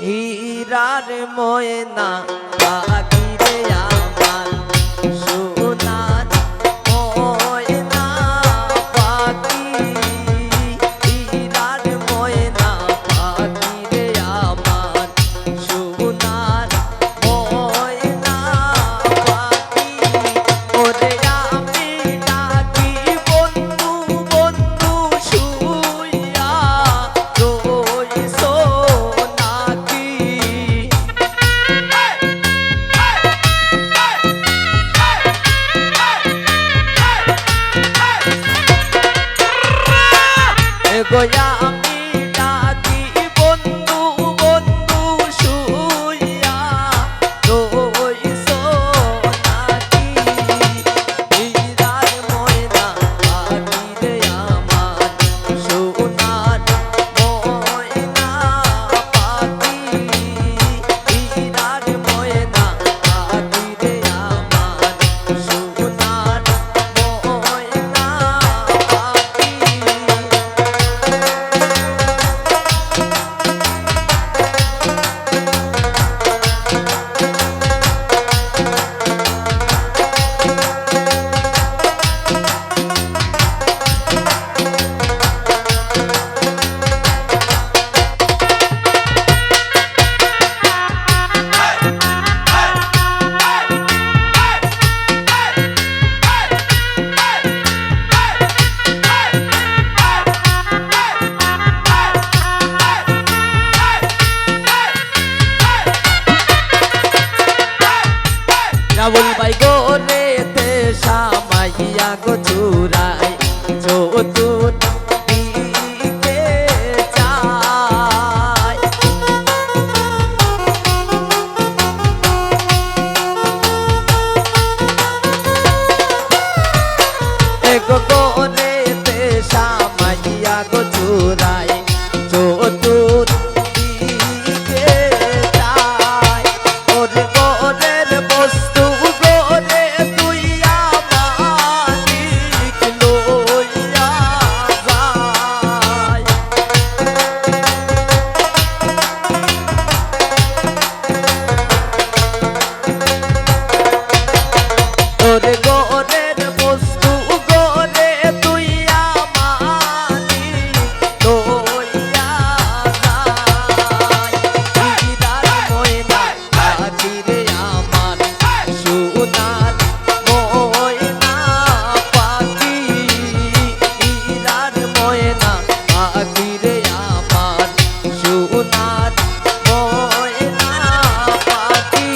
হীরার ময়না পাখি রে আমার সোনার ময়না পাখি, হীরার ময়না পাখি রে আমার সোনার ময়না পাখি। ওরে আমি ডাকি বন্ধু বন্ধু শুইয়া রইছো নাকি। গোয়া আমি ডাকি বন্ধু বন্ধু শুইয়া রইছো নাকি। হীরার ময়না পাখি রে আমার সোনার ময়না পাখি, হীরার ময়না পাখি রে আমার সোনার ময়না পাখি। রাবুল ভাই গোরেতে সামাইয়া গো চুরাই চতুর দিকে যায়। এগো গোরেতে সামাইয়া গো চুরাই চতুর দিকে যায়। ওরে গোরের বস্তু গোরে তুইয়া মালিক লইয়া যায়। ওরে গোরের বস্তু গোরে তুইয়া মালিক লইয়া যায়। হীরার ময়না পাখি রে আমার সোনার ময়না পাখি, হীরার ময়না পাখি রে আমার সোনার ময়না পাখি।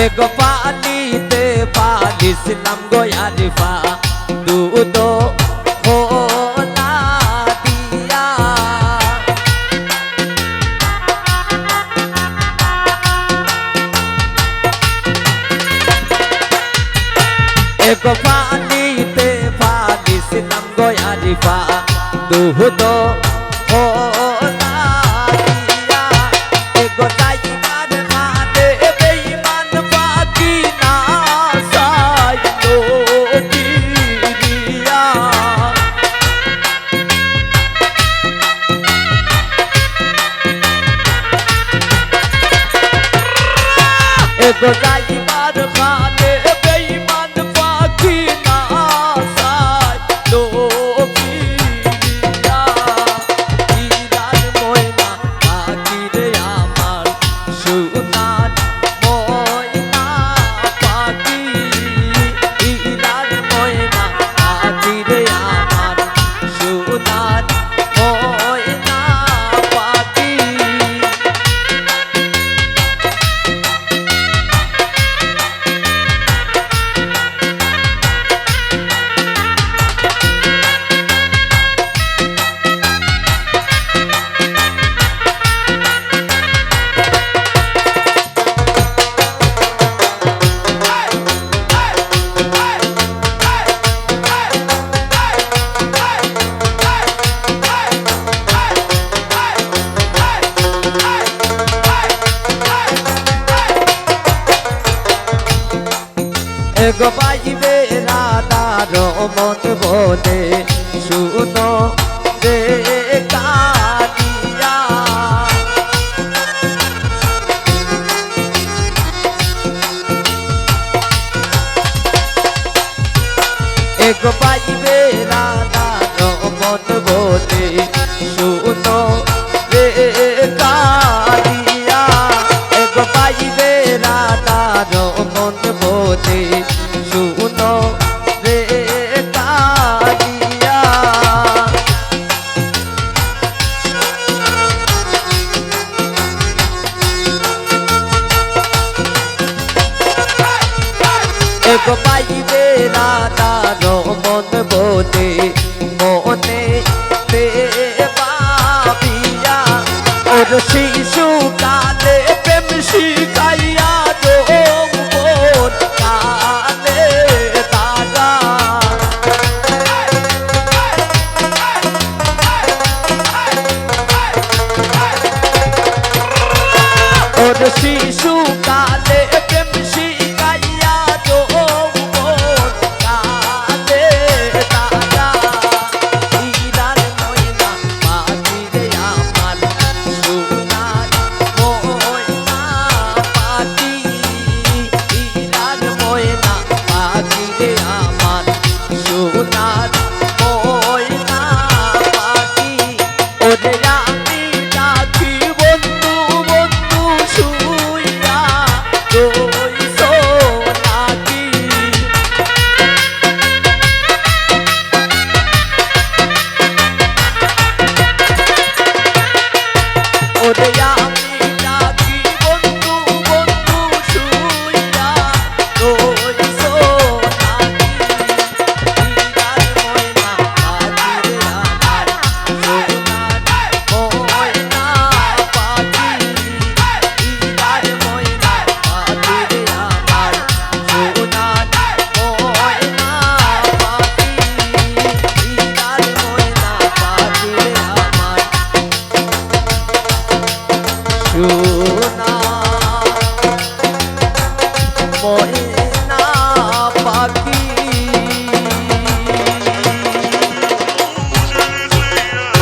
এগো পালিতে পালিছিলাম গো আরিফা দুধ খোলা দিয়া। এগো পালিতে পালিছিলাম গো আরিফা দুধ খোলা দিয়া। এগো যাইবার মানে বেঈমান পাখি না চাইলো গিরিয়া। এগো যাইবার মানে বেঈমান পাখি না চাইলো গিরিয়া। মন বলে শুনো রে কালিয়া এক পাইবে রাধার মন বলে শুনো রে কালিয়া এক পাইবে রাধার মন বলে শুনো রে কালিয়া এক পাইবে রাধার মন বলে মনে তে পাবিয়া ওর শিশু